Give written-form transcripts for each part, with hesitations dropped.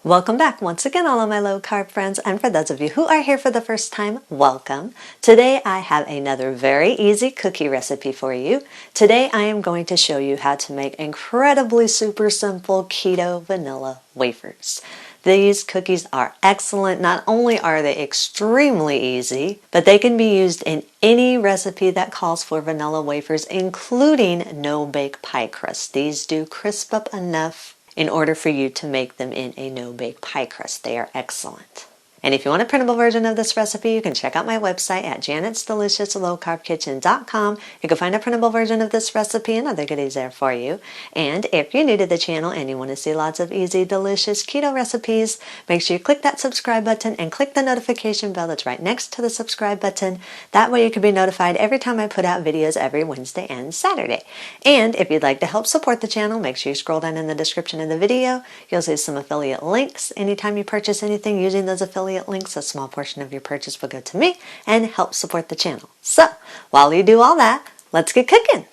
Welcome back once again, all of my low carb friends, and for those of you who are here for the first time, welcome. Today I have another very easy cookie recipe for you. Today I am going to show you how to make incredibly super simple keto vanilla wafers. These cookies are excellent. Not only are they extremely easy, but they can be used in any recipe that calls for vanilla wafers, including no-bake pie crust. These do crisp up enough in order for you to make them in a no-bake pie crust. They are excellent. And if you want a printable version of this recipe, you can check out my website at janetsdeliciouslowcarbkitchen.com. You can find a printable version of this recipe and other goodies there for you. And if you're new to the channel and you want to see lots of easy, delicious keto recipes, make sure you click that subscribe button and click the notification bell that's right next to the subscribe button. That way you can be notified every time I put out videos every Wednesday and Saturday. And if you'd like to help support the channel, make sure you scroll down in the description of the video. You'll see some affiliate links. Anytime you purchase anything using those affiliate links, a small portion of your purchase will go to me and help support the channel. So, while you do all that, let's get cooking.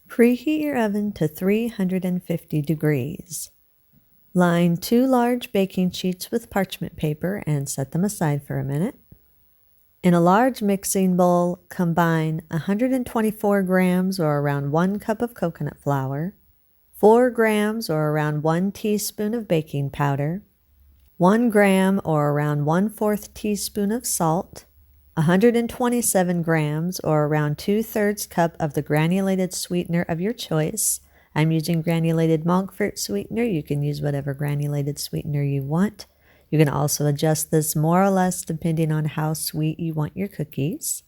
Preheat your oven to 350 degrees. Line 2 large baking sheets with parchment paper and set them aside for a minute. In a large mixing bowl, combine 124 grams or around 1 cup of coconut flour, 4 grams or around 1 teaspoon of baking powder, 1 gram or around 1/4 teaspoon of salt, 127 grams or around 2/3 cup of the granulated sweetener of your choice. I'm using granulated monk fruit sweetener. You can use whatever granulated sweetener you want. You can also adjust this more or less depending on how sweet you want your cookies.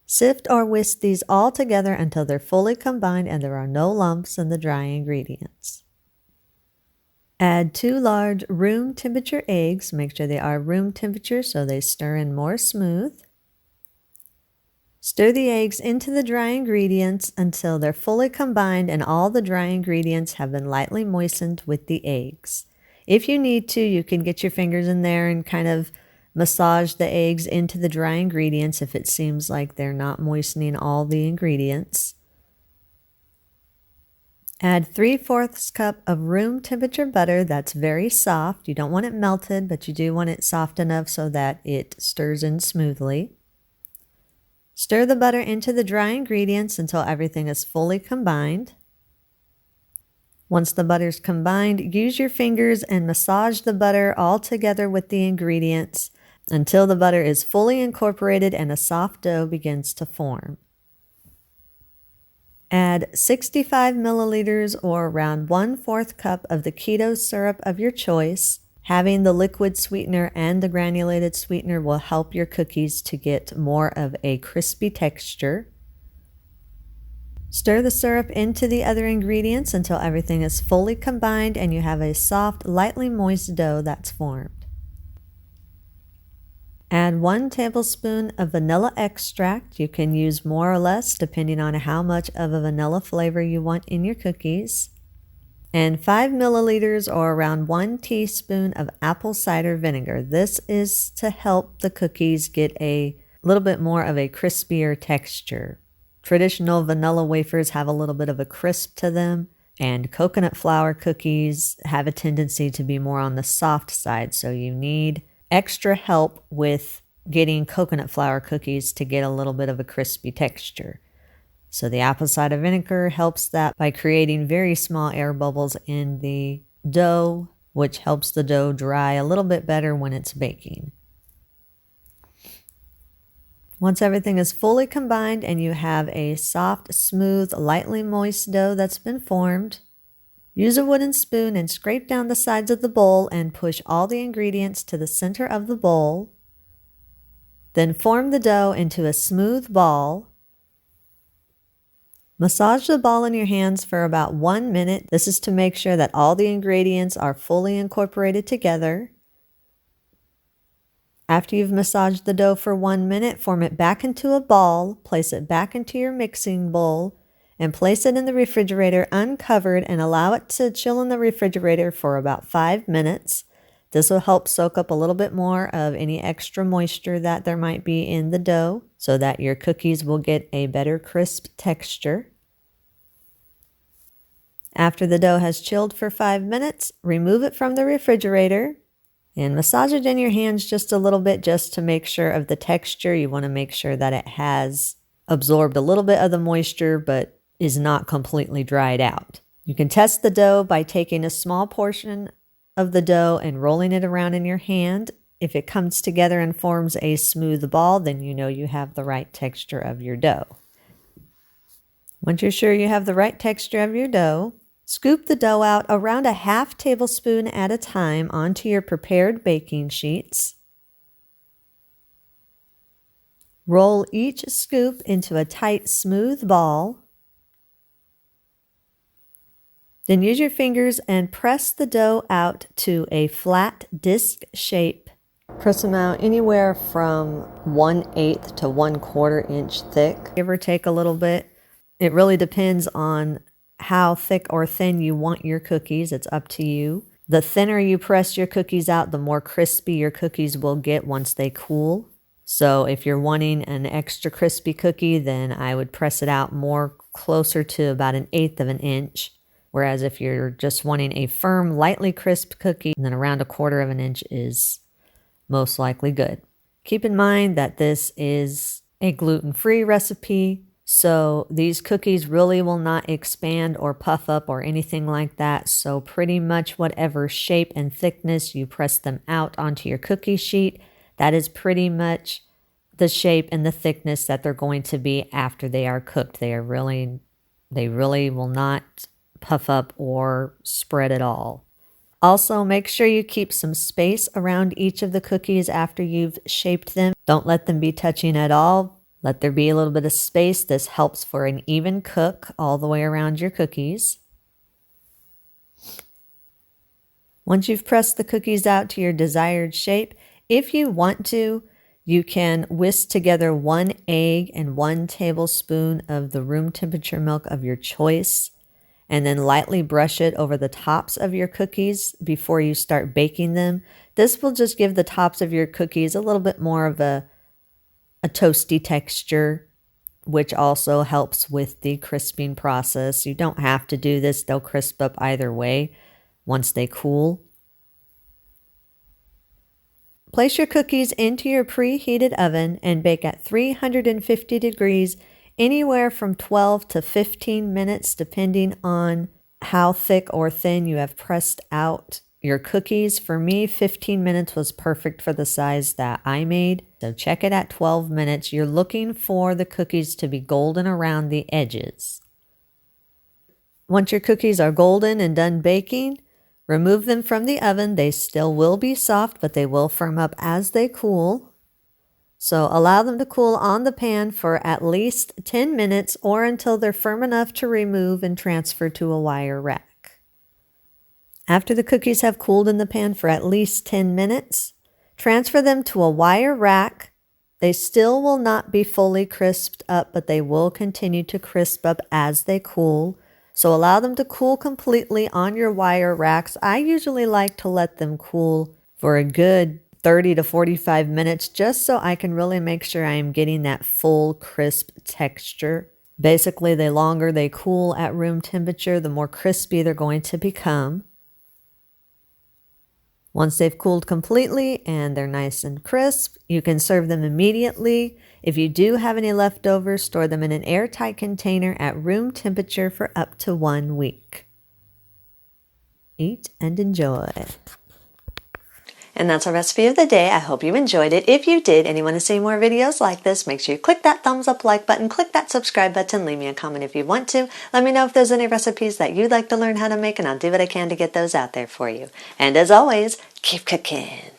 Sift or whisk these all together until they're fully combined and there are no lumps in the dry ingredients. Add 2 large room temperature eggs. Make sure they are room temperature so they stir in more smooth. Stir the eggs into the dry ingredients until they're fully combined and all the dry ingredients have been lightly moistened with the eggs. If you need to, you can get your fingers in there and kind of massage the eggs into the dry ingredients if it seems like they're not moistening all the ingredients. Add 3/4 cup of room temperature butter that's very soft. You don't want it melted, but you do want it soft enough so that it stirs in smoothly. Stir the butter into the dry ingredients until everything is fully combined. Once the butter's combined, use your fingers and massage the butter all together with the ingredients until the butter is fully incorporated and a soft dough begins to form. Add 65 milliliters or around 1/4 cup of the keto syrup of your choice. Having the liquid sweetener and the granulated sweetener will help your cookies to get more of a crispy texture. Stir the syrup into the other ingredients until everything is fully combined and you have a soft, lightly moist dough that's formed. Add 1 tablespoon of vanilla extract. You can use more or less depending on how much of a vanilla flavor you want in your cookies. And 5 milliliters or around 1 teaspoon of apple cider vinegar. This is to help the cookies get a little bit more of a crispier texture. Traditional vanilla wafers have a little bit of a crisp to them, and coconut flour cookies have a tendency to be more on the soft side, so you need extra help with getting coconut flour cookies to get a little bit of a crispy texture. So the apple cider vinegar helps that by creating very small air bubbles in the dough, which helps the dough dry a little bit better when it's baking. Once everything is fully combined and you have a soft, smooth, lightly moist dough that's been formed, use a wooden spoon and scrape down the sides of the bowl and push all the ingredients to the center of the bowl. Then form the dough into a smooth ball. Massage the ball in your hands for about 1 minute. This is to make sure that all the ingredients are fully incorporated together. After you've massaged the dough for 1 minute, form it back into a ball, place it back into your mixing bowl, and place it in the refrigerator uncovered and allow it to chill in the refrigerator for about 5 minutes. This will help soak up a little bit more of any extra moisture that there might be in the dough so that your cookies will get a better crisp texture. After the dough has chilled for 5 minutes, remove it from the refrigerator and massage it in your hands just a little bit just to make sure of the texture. You want to make sure that it has absorbed a little bit of the moisture but is not completely dried out. You can test the dough by taking a small portion of the dough and rolling it around in your hand. If it comes together and forms a smooth ball, then you know you have the right texture of your dough. Once you're sure you have the right texture of your dough, scoop the dough out around a half tablespoon at a time onto your prepared baking sheets. Roll each scoop into a tight, smooth ball. Then use your fingers and press the dough out to a flat disc shape. Press them out anywhere from 1/8 to 1/4 inch thick. Give or take a little bit. It really depends on how thick or thin you want your cookies. It's up to you. The thinner you press your cookies out, the more crispy your cookies will get once they cool. So if you're wanting an extra crispy cookie, then I would press it out more closer to about 1/8 of an inch. Whereas if you're just wanting a firm, lightly crisp cookie, then around 1/4 of an inch is most likely good. Keep in mind that this is a gluten-free recipe, so these cookies really will not expand or puff up or anything like that. So pretty much whatever shape and thickness you press them out onto your cookie sheet, that is pretty much the shape and the thickness that they're going to be after they are cooked. They really will not puff up or spread at all. Also, make sure you keep some space around each of the cookies after you've shaped them. Don't let them be touching at all. Let there be a little bit of space. This helps for an even cook all the way around your cookies. Once you've pressed the cookies out to your desired shape, if you want to, you can whisk together 1 egg and 1 tablespoon of the room temperature milk of your choice, and then lightly brush it over the tops of your cookies before you start baking them. This will just give the tops of your cookies a little bit more of a toasty texture, which also helps with the crisping process. You don't have to do this. They'll crisp up either way once they cool. Place your cookies into your preheated oven and bake at 350 degrees anywhere from 12 to 15 minutes, depending on how thick or thin you have pressed out your cookies. For me, 15 minutes was perfect for the size that I made. So check it at 12 minutes. You're looking for the cookies to be golden around the edges. Once your cookies are golden and done baking, remove them from the oven. They still will be soft, but they will firm up as they cool. So allow them to cool on the pan for at least 10 minutes or until they're firm enough to remove and transfer to a wire rack. After the cookies have cooled in the pan for at least 10 minutes, transfer them to a wire rack. They still will not be fully crisped up, but they will continue to crisp up as they cool. So allow them to cool completely on your wire racks. I usually like to let them cool for a good 30 to 45 minutes just so I can really make sure I am getting that full crisp texture. Basically, the longer they cool at room temperature, the more crispy they're going to become. Once they've cooled completely and they're nice and crisp, you can serve them immediately. If you do have any leftovers, store them in an airtight container at room temperature for up to 1 week. Eat and enjoy. And that's our recipe of the day. I hope you enjoyed it. If you did and you want to see more videos like this, make sure you click that thumbs up like button, click that subscribe button, leave me a comment if you want to. Let me know if there's any recipes that you'd like to learn how to make, and I'll do what I can to get those out there for you. And as always, keep cooking.